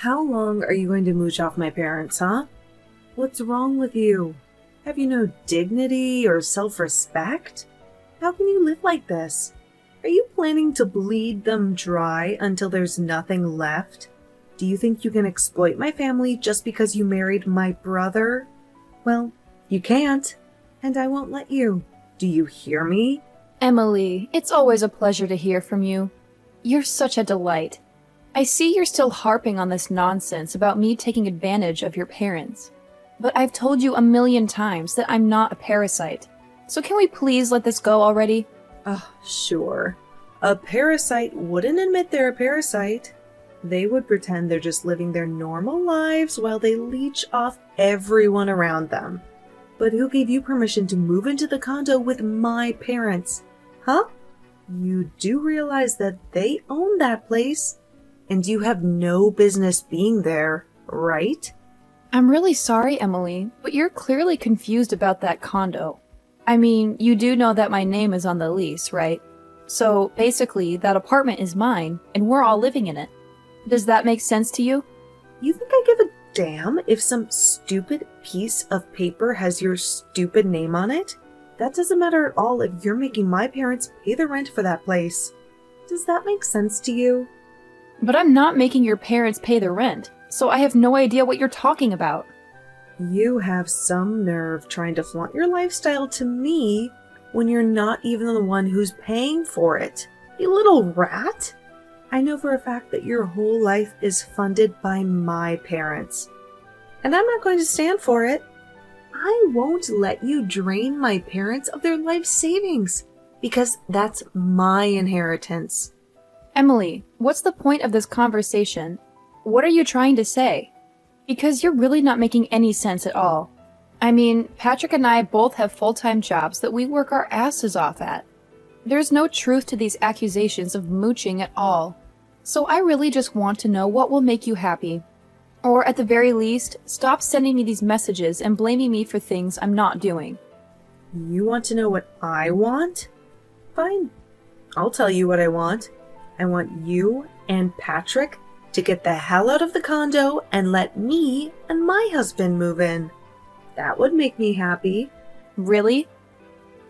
How long are you going to mooch off my parents, huh? What's wrong with you? Have you no dignity or self-respect? How can you live like this? Are you planning to bleed them dry until there's nothing left? Do you think you can exploit my family just because you married my brother? Well, you can't, and I won't let you. Do you hear me? Emily, it's always a pleasure to hear from you. You're such a delight. I see you're still harping on this nonsense about me taking advantage of your parents. But I've told you a million times that I'm not a parasite. So can we please let this go already? Sure. A parasite wouldn't admit they're a parasite. They would pretend they're just living their normal lives while they leech off everyone around them. But who gave you permission to move into the condo with my parents? Huh? You do realize that they own that place, and you have no business being there, right? I'm really sorry, Emily, but you're clearly confused about that condo. I mean, you do know that my name is on the lease, right? So basically, that apartment is mine, and we're all living in it. Does that make sense to you? You think I give a damn if some stupid piece of paper has your stupid name on it? That doesn't matter at all if you're making my parents pay the rent for that place. Does that make sense to you? But I'm not making your parents pay the rent, so I have no idea what you're talking about. You have some nerve trying to flaunt your lifestyle to me when you're not even the one who's paying for it. You little rat! I know for a fact that your whole life is funded by my parents. And I'm not going to stand for it. I won't let you drain my parents of their life savings, because that's my inheritance. Emily, what's the point of this conversation? What are you trying to say? Because you're really not making any sense at all. I mean, Patrick and I both have full-time jobs that we work our asses off at. There's no truth to these accusations of mooching at all. So I really just want to know what will make you happy. Or at the very least, stop sending me these messages and blaming me for things I'm not doing. You want to know what I want? Fine. I'll tell you what I want. I want you and Patrick to get the hell out of the condo and let me and my husband move in. That would make me happy. Really?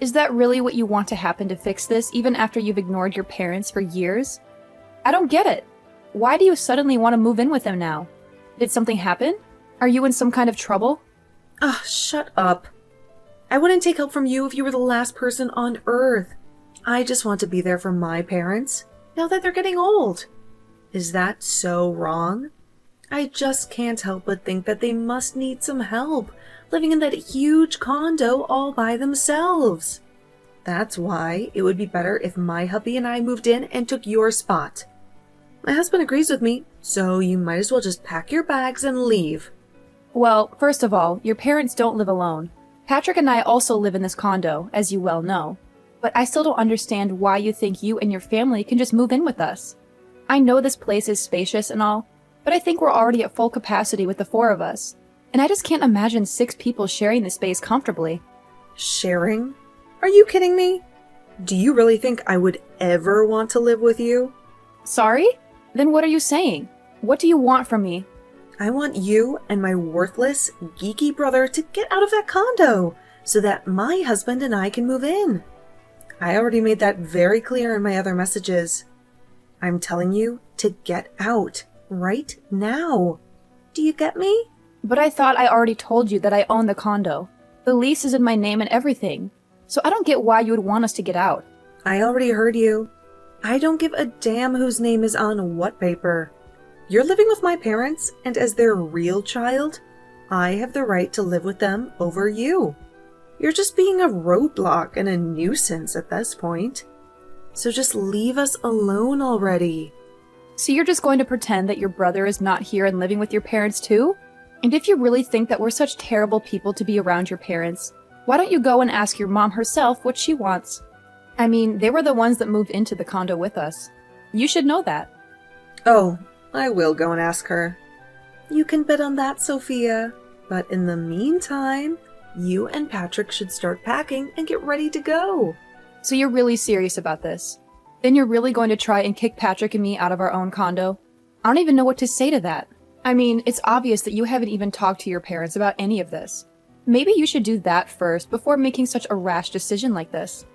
Is that really what you want to happen to fix this, even after you've ignored your parents for years? I don't get it. Why do you suddenly want to move in with them now? Did something happen? Are you in some kind of trouble? Shut up. I wouldn't take help from you if you were the last person on earth. I just want to be there for my parents, now that they're getting old. Is that so wrong? I just can't help but think that they must need some help, living in that huge condo all by themselves. That's why it would be better if my hubby and I moved in and took your spot. My husband agrees with me, so you might as well just pack your bags and leave. Well, first of all, your parents don't live alone. Patrick and I also live in this condo, as you well know. But I still don't understand why you think you and your family can just move in with us. I know this place is spacious and all, but I think we're already at full capacity with the 4 of us. And I just can't imagine 6 people sharing the space comfortably. Sharing? Are you kidding me? Do you really think I would ever want to live with you? Sorry? Then what are you saying? What do you want from me? I want you and my worthless, geeky brother to get out of that condo so that my husband and I can move in. I already made that very clear in my other messages. I'm telling you to get out right now. Do you get me? But I thought I already told you that I own the condo. The lease is in my name and everything. So I don't get why you would want us to get out. I already heard you. I don't give a damn whose name is on what paper. You're living with my parents, and as their real child, I have the right to live with them over you. You're just being a roadblock and a nuisance at this point. So just leave us alone already. So you're just going to pretend that your brother is not here and living with your parents too? And if you really think that we're such terrible people to be around your parents, why don't you go and ask your mom herself what she wants? I mean, they were the ones that moved into the condo with us. You should know that. Oh, I will go and ask her. You can bet on that, Sophia. But in the meantime, you and Patrick should start packing and get ready to go. So you're really serious about this? Then you're really going to try and kick Patrick and me out of our own condo? I don't even know what to say to that. I mean, it's obvious that you haven't even talked to your parents about any of this. Maybe you should do that first before making such a rash decision like this.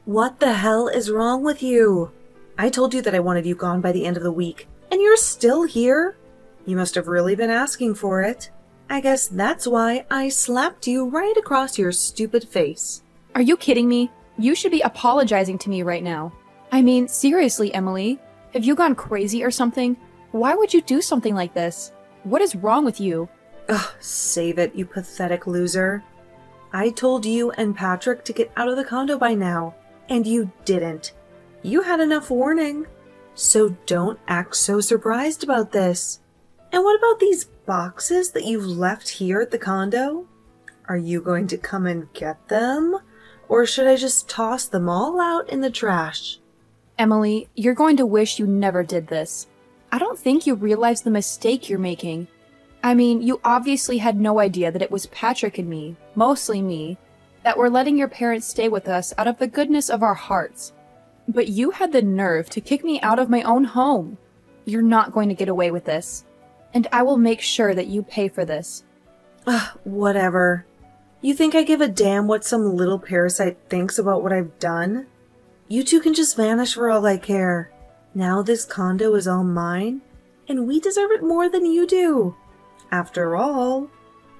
What the hell is wrong with you? I told you that I wanted you gone by the end of the week, and you're still here? You must have really been asking for it. I guess that's why I slapped you right across your stupid face. Are you kidding me? You should be apologizing to me right now. I mean, seriously, Emily. Have you gone crazy or something? Why would you do something like this? What is wrong with you? Ugh, save it, you pathetic loser. I told you and Patrick to get out of the condo by now, and you didn't. You had enough warning. So don't act so surprised about this. And what about these boxes that you've left here at the condo? Are you going to come and get them? Or should I just toss them all out in the trash? Emily, you're going to wish you never did this. I don't think you realize the mistake you're making. I mean, you obviously had no idea that it was Patrick and me, mostly me, that were letting your parents stay with us out of the goodness of our hearts. But you had the nerve to kick me out of my own home. You're not going to get away with this. And I will make sure that you pay for this. Whatever. You think I give a damn what some little parasite thinks about what I've done? You two can just vanish for all I care. Now this condo is all mine, and we deserve it more than you do. After all,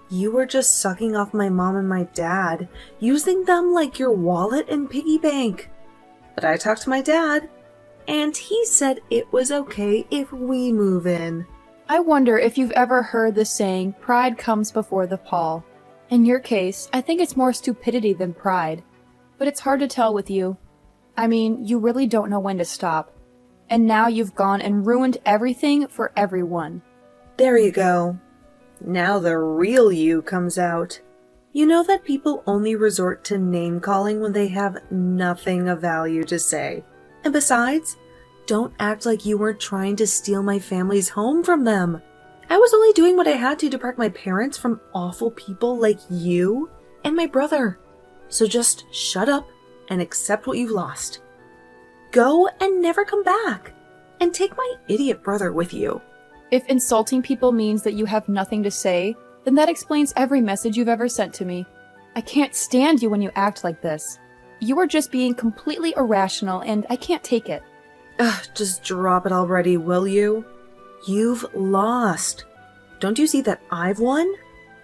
you were just sucking off my mom and my dad, using them like your wallet and piggy bank. But I talked to my dad, and he said it was okay if we move in. I wonder if you've ever heard the saying, pride comes before the fall. In your case, I think it's more stupidity than pride. But it's hard to tell with you. I mean, you really don't know when to stop. And now you've gone and ruined everything for everyone. There you go. Now the real you comes out. You know that people only resort to name-calling when they have nothing of value to say. And besides, don't act like you weren't trying to steal my family's home from them. I was only doing what I had to protect my parents from awful people like you and my brother. So just shut up and accept what you've lost. Go and never come back. And take my idiot brother with you. If insulting people means that you have nothing to say, then that explains every message you've ever sent to me. I can't stand you when you act like this. You are just being completely irrational, and I can't take it. Just drop it already, will you? You've lost. Don't you see that I've won?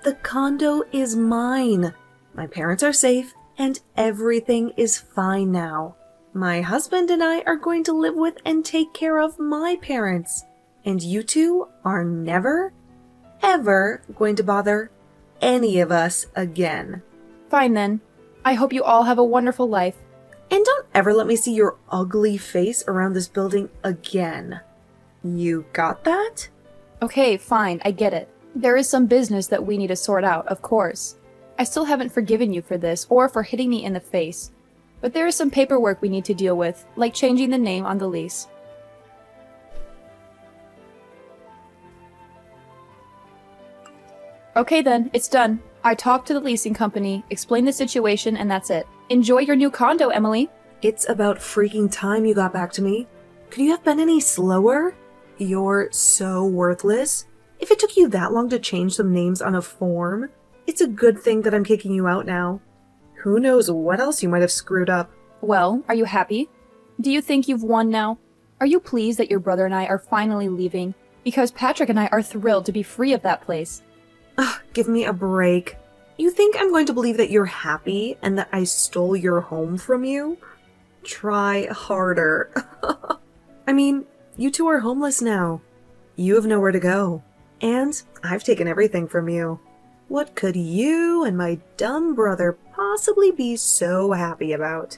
The condo is mine. My parents are safe, and everything is fine now. My husband and I are going to live with and take care of my parents. And you two are never, ever going to bother any of us again. Fine then. I hope you all have a wonderful life. And don't ever let me see your ugly face around this building again. You got that? Okay, fine, I get it. There is some business that we need to sort out, of course. I still haven't forgiven you for this, or for hitting me in the face. But there is some paperwork we need to deal with, like changing the name on the lease. Okay then, it's done. I talked to the leasing company, explained the situation, and that's it. Enjoy your new condo, Emily. It's about freaking time you got back to me. Could you have been any slower? You're so worthless. If it took you that long to change some names on a form, it's a good thing that I'm kicking you out now. Who knows what else you might have screwed up. Well, are you happy? Do you think you've won now? Are you pleased that your brother and I are finally leaving? Because Patrick and I are thrilled to be free of that place. Give me a break. You think I'm going to believe that you're happy and that I stole your home from you? Try harder. I mean, you two are homeless now. You have nowhere to go. And I've taken everything from you. What could you and my dumb brother possibly be so happy about?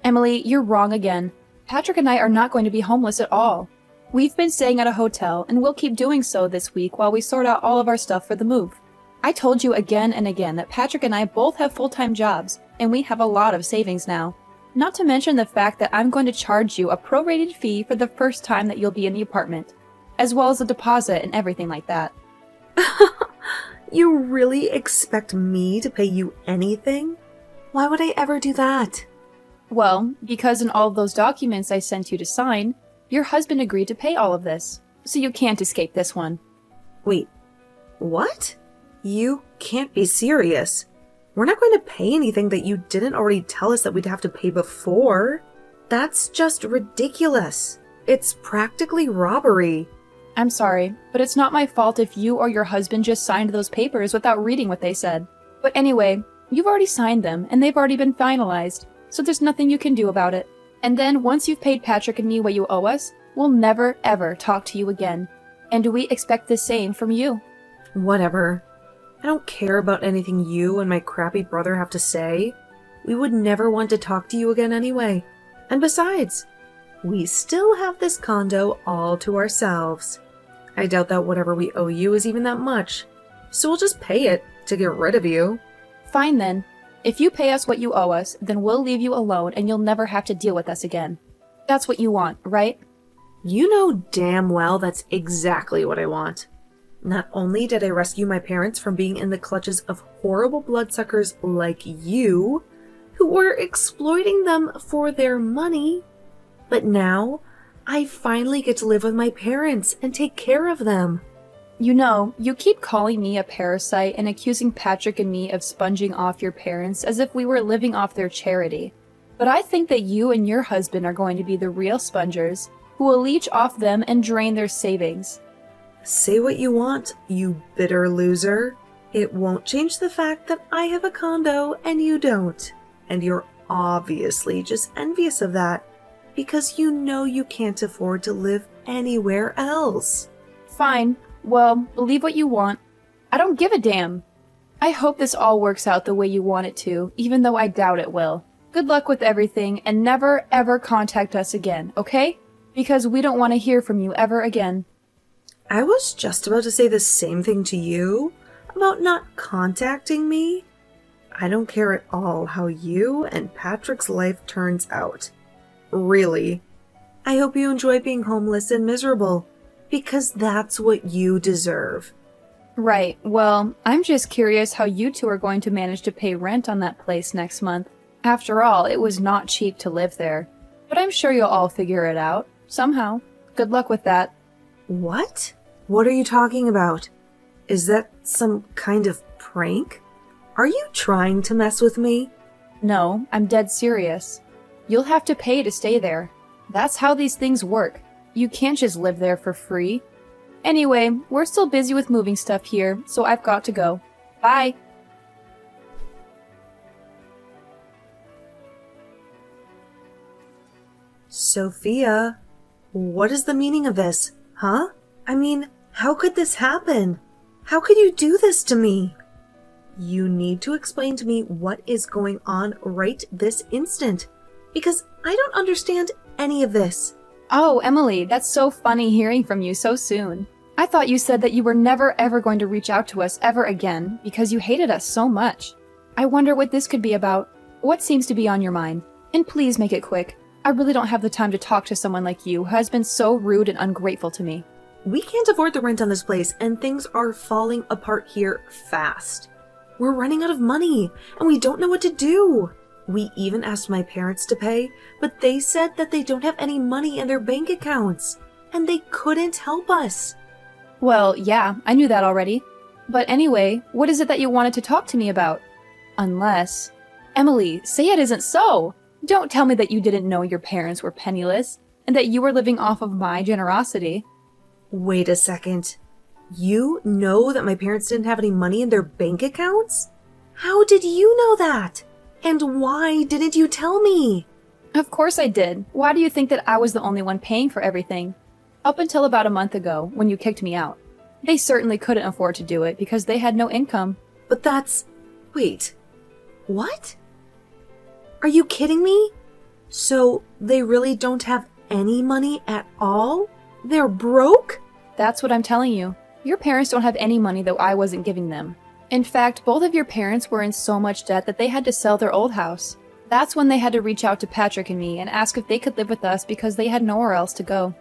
Emily, you're wrong again. Patrick and I are not going to be homeless at all. We've been staying at a hotel, and we'll keep doing so this week while we sort out all of our stuff for the move. I told you again and again that Patrick and I both have full-time jobs, and we have a lot of savings now. Not to mention the fact that I'm going to charge you a prorated fee for the first time that you'll be in the apartment, as well as a deposit and everything like that. You really expect me to pay you anything? Why would I ever do that? Well, because in all of those documents I sent you to sign, your husband agreed to pay all of this, so you can't escape this one. Wait, what? You can't be serious. We're not going to pay anything that you didn't already tell us that we'd have to pay before. That's just ridiculous. It's practically robbery. I'm sorry, but it's not my fault if you or your husband just signed those papers without reading what they said. But anyway, you've already signed them, and they've already been finalized, so there's nothing you can do about it. And then once you've paid Patrick and me what you owe us, we'll never ever talk to you again. And we expect the same from you. Whatever. I don't care about anything you and my crappy brother have to say. We would never want to talk to you again anyway. And besides, we still have this condo all to ourselves. I doubt that whatever we owe you is even that much. So we'll just pay it to get rid of you. Fine then. If you pay us what you owe us, then we'll leave you alone and you'll never have to deal with us again. That's what you want, right? You know damn well that's exactly what I want. Not only did I rescue my parents from being in the clutches of horrible bloodsuckers like you, who were exploiting them for their money, but now I finally get to live with my parents and take care of them. You know, you keep calling me a parasite and accusing Patrick and me of sponging off your parents as if we were living off their charity. But I think that you and your husband are going to be the real spongers who will leech off them and drain their savings. Say what you want, you bitter loser. It won't change the fact that I have a condo and you don't. And you're obviously just envious of that because you know you can't afford to live anywhere else. Fine. Well, believe what you want. I don't give a damn. I hope this all works out the way you want it to, even though I doubt it will. Good luck with everything, and never ever contact us again, okay? Because we don't want to hear from you ever again. I was just about to say the same thing to you about not contacting me. I don't care at all how you and Patrick's life turns out. Really. I hope you enjoy being homeless and miserable, because that's what you deserve. Right, well, I'm just curious how you two are going to manage to pay rent on that place next month. After all, it was not cheap to live there. But I'm sure you'll all figure it out, somehow. Good luck with that. What? What are you talking about? Is that some kind of prank? Are you trying to mess with me? No, I'm dead serious. You'll have to pay to stay there. That's how these things work. You can't just live there for free. Anyway, we're still busy with moving stuff here, so I've got to go. Bye! Sophia, what is the meaning of this, huh? I mean, how could this happen? How could you do this to me? You need to explain to me what is going on right this instant, because I don't understand any of this. Oh, Emily, that's so funny hearing from you so soon. I thought you said that you were never ever going to reach out to us ever again because you hated us so much. I wonder what this could be about. What seems to be on your mind? And please make it quick. I really don't have the time to talk to someone like you who has been so rude and ungrateful to me. We can't afford the rent on this place, and things are falling apart here fast. We're running out of money, and we don't know what to do. We even asked my parents to pay, but they said that they don't have any money in their bank accounts, and they couldn't help us. Well, yeah, I knew that already. But anyway, what is it that you wanted to talk to me about? Unless... Emily, say it isn't so! Don't tell me that you didn't know your parents were penniless, and that you were living off of my generosity. Wait a second. You know that my parents didn't have any money in their bank accounts? How did you know that? And why didn't you tell me? Of course I did. Why do you think that I was the only one paying for everything? Up until about a month ago, when you kicked me out. They certainly couldn't afford to do it because they had no income. But that's... Wait. What? Are you kidding me? So they really don't have any money at all? They're broke? That's what I'm telling you. Your parents don't have any money that I wasn't giving them. In fact, both of your parents were in so much debt that they had to sell their old house. That's when they had to reach out to Patrick and me and ask if they could live with us because they had nowhere else to go.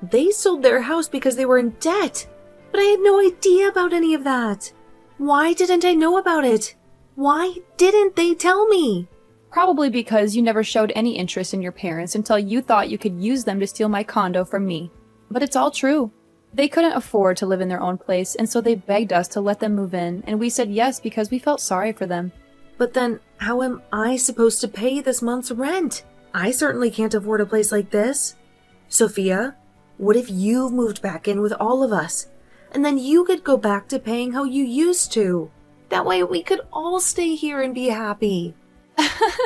They sold their house because they were in debt. But I had no idea about any of that. Why didn't I know about it? Why didn't they tell me? Probably because you never showed any interest in your parents until you thought you could use them to steal my condo from me. But it's all true. They couldn't afford to live in their own place, and so they begged us to let them move in, and we said yes because we felt sorry for them. But then, how am I supposed to pay this month's rent? I certainly can't afford a place like this. Sophia, what if you moved back in with all of us, and then you could go back to paying how you used to? That way we could all stay here and be happy.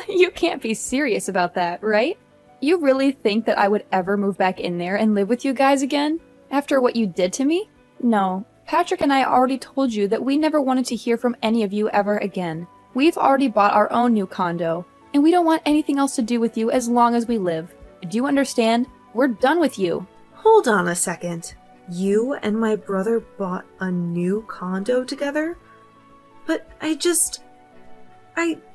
You can't be serious about that, right? You really think that I would ever move back in there and live with you guys again? After what you did to me? No. Patrick and I already told you that we never wanted to hear from any of you ever again. We've already bought our own new condo, and we don't want anything else to do with you as long as we live. Do you understand? We're done with you. Hold on a second. You and my brother bought a new condo together? But I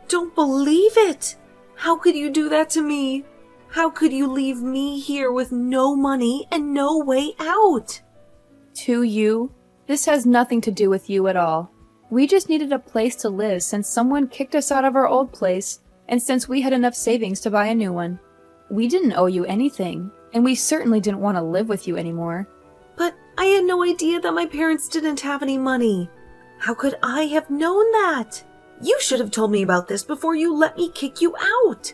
don't believe it. How could you do that to me? How could you leave me here with no money and no way out? To you? This has nothing to do with you at all. We just needed a place to live since someone kicked us out of our old place, and since we had enough savings to buy a new one. We didn't owe you anything, and we certainly didn't want to live with you anymore. But I had no idea that my parents didn't have any money. How could I have known that? You should have told me about this before you let me kick you out.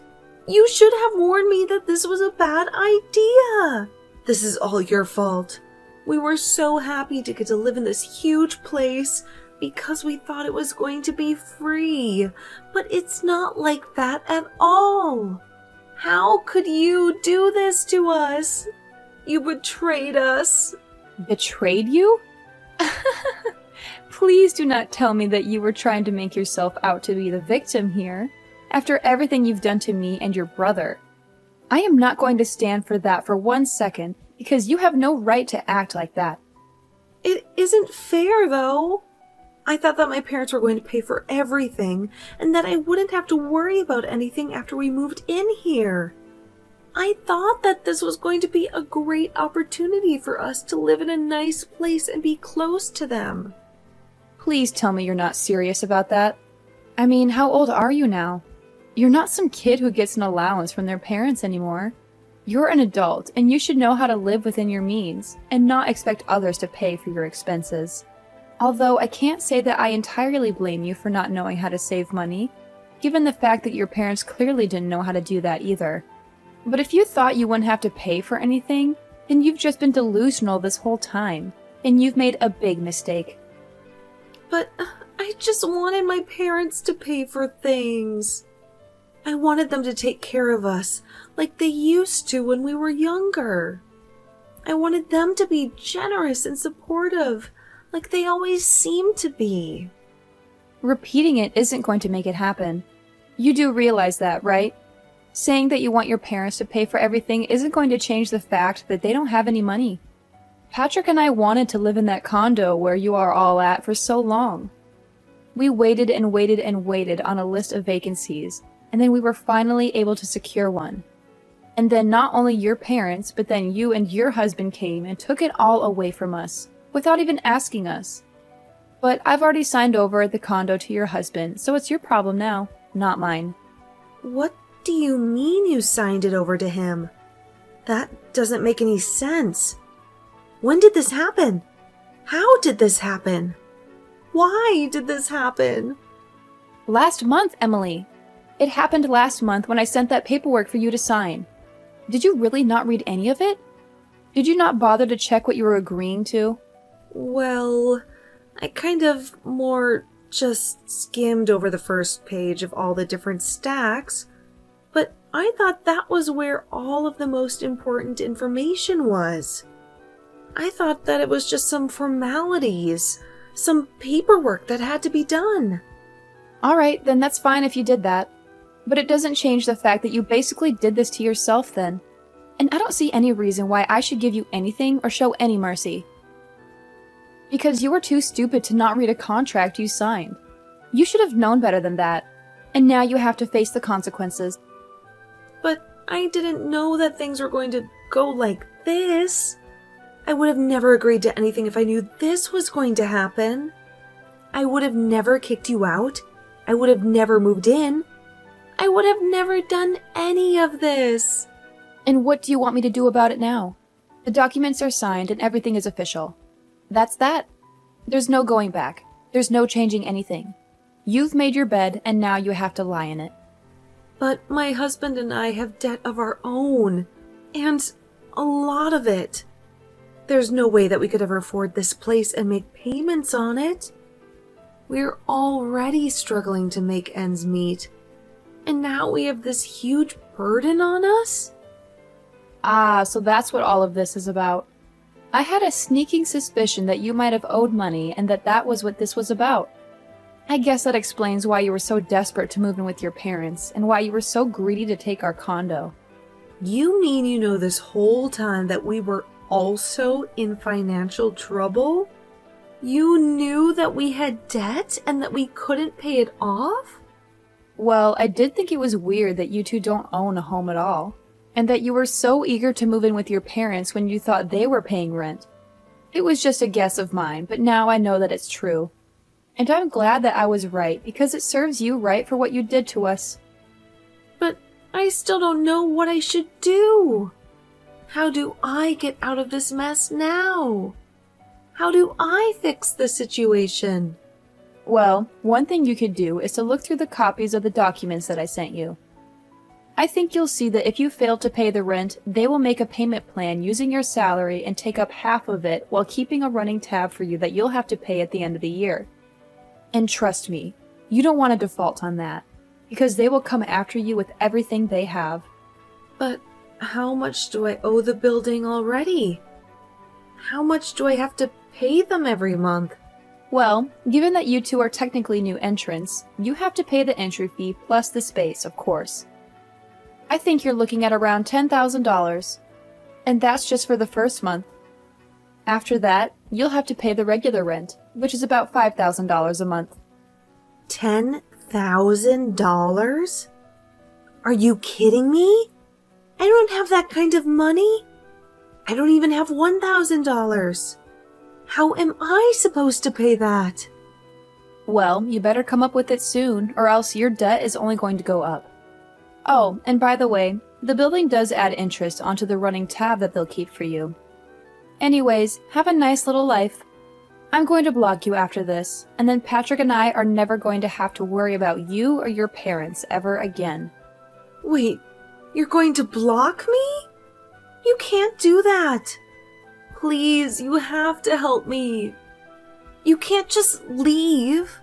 You should have warned me that this was a bad idea. This is all your fault. We were so happy to get to live in this huge place because we thought it was going to be free. But it's not like that at all. How could you do this to us? You betrayed us. Betrayed you? Please do not tell me that you were trying to make yourself out to be the victim here, after everything you've done to me and your brother. I am not going to stand for that for 1 second, because you have no right to act like that. It isn't fair, though. I thought that my parents were going to pay for everything, and that I wouldn't have to worry about anything after we moved in here. I thought that this was going to be a great opportunity for us to live in a nice place and be close to them. Please tell me you're not serious about that. I mean, how old are you now? You're not some kid who gets an allowance from their parents anymore. You're an adult, and you should know how to live within your means, and not expect others to pay for your expenses. Although I can't say that I entirely blame you for not knowing how to save money, given the fact that your parents clearly didn't know how to do that either. But if you thought you wouldn't have to pay for anything, then you've just been delusional this whole time, and you've made a big mistake. But I just wanted my parents to pay for things. I wanted them to take care of us like they used to when we were younger. I wanted them to be generous and supportive like they always seemed to be. Repeating it isn't going to make it happen. You do realize that, right? Saying that you want your parents to pay for everything isn't going to change the fact that they don't have any money. Patrick and I wanted to live in that condo where you are all at for so long. We waited and waited and waited on a list of vacancies, and then we were finally able to secure one. And then not only your parents, but then you and your husband came and took it all away from us, without even asking us. But I've already signed over the condo to your husband, so it's your problem now, not mine. What do you mean you signed it over to him? That doesn't make any sense. When did this happen? How did this happen? Why did this happen? Last month, Emily. It happened last month when I sent that paperwork for you to sign. Did you really not read any of it? Did you not bother to check what you were agreeing to? Well, I kind of more just skimmed over the first page of all the different stacks, but I thought that was where all of the most important information was. I thought that it was just some formalities, some paperwork that had to be done. All right, then that's fine if you did that. But it doesn't change the fact that you basically did this to yourself then. And I don't see any reason why I should give you anything or show any mercy. Because you were too stupid to not read a contract you signed. You should have known better than that. And now you have to face the consequences. But I didn't know that things were going to go like this. I would have never agreed to anything if I knew this was going to happen. I would have never kicked you out. I would have never moved in. I would have never done any of this. And what do you want me to do about it now? The documents are signed and everything is official. That's that. There's no going back. There's no changing anything. You've made your bed and now you have to lie in it. But my husband and I have debt of our own. And a lot of it. There's no way that we could ever afford this place and make payments on it. We're already struggling to make ends meet. And now we have this huge burden on us? Ah, so that's what all of this is about. I had a sneaking suspicion that you might have owed money and that was what this was about. I guess that explains why you were so desperate to move in with your parents and why you were so greedy to take our condo. You mean you know this whole time that we were also in financial trouble? You knew that we had debt and that we couldn't pay it off? Well, I did think it was weird that you two don't own a home at all, and that you were so eager to move in with your parents when you thought they were paying rent. It was just a guess of mine, but now I know that it's true. And I'm glad that I was right, because it serves you right for what you did to us. But I still don't know what I should do. How do I get out of this mess now? How do I fix the situation? Well, one thing you could do is to look through the copies of the documents that I sent you. I think you'll see that if you fail to pay the rent, they will make a payment plan using your salary and take up half of it while keeping a running tab for you that you'll have to pay at the end of the year. And trust me, you don't want to default on that, because they will come after you with everything they have. But how much do I owe the building already? How much do I have to pay them every month? Well, given that you two are technically new entrants, you have to pay the entry fee plus the space, of course. I think you're looking at around $10,000, and that's just for the first month. After that, you'll have to pay the regular rent, which is about $5,000 a month. $10,000? Are you kidding me? I don't have that kind of money. I don't even have $1,000. How am I supposed to pay that? Well, you better come up with it soon, or else your debt is only going to go up. Oh, and by the way, the building does add interest onto the running tab that they'll keep for you. Anyways, have a nice little life. I'm going to block you after this, and then Patrick and I are never going to have to worry about you or your parents ever again. Wait, you're going to block me? You can't do that. Please, you have to help me. You can't just leave.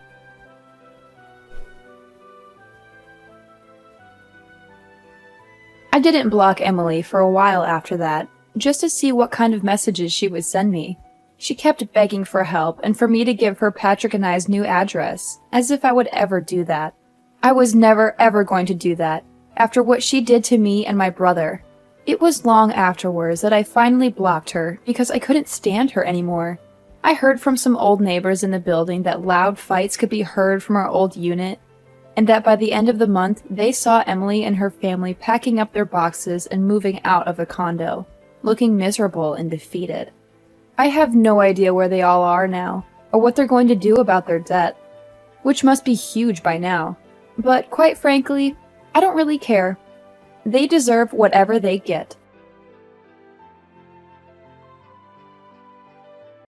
I didn't block Emily for a while after that, just to see what kind of messages she would send me. She kept begging for help and for me to give her Patrick and I's new address, as if I would ever do that. I was never ever going to do that, after what she did to me and my brother. It was long afterwards that I finally blocked her because I couldn't stand her anymore. I heard from some old neighbors in the building that loud fights could be heard from our old unit, and that by the end of the month, they saw Emily and her family packing up their boxes and moving out of the condo, looking miserable and defeated. I have no idea where they all are now, or what they're going to do about their debt, which must be huge by now. But quite frankly, I don't really care. They deserve whatever they get.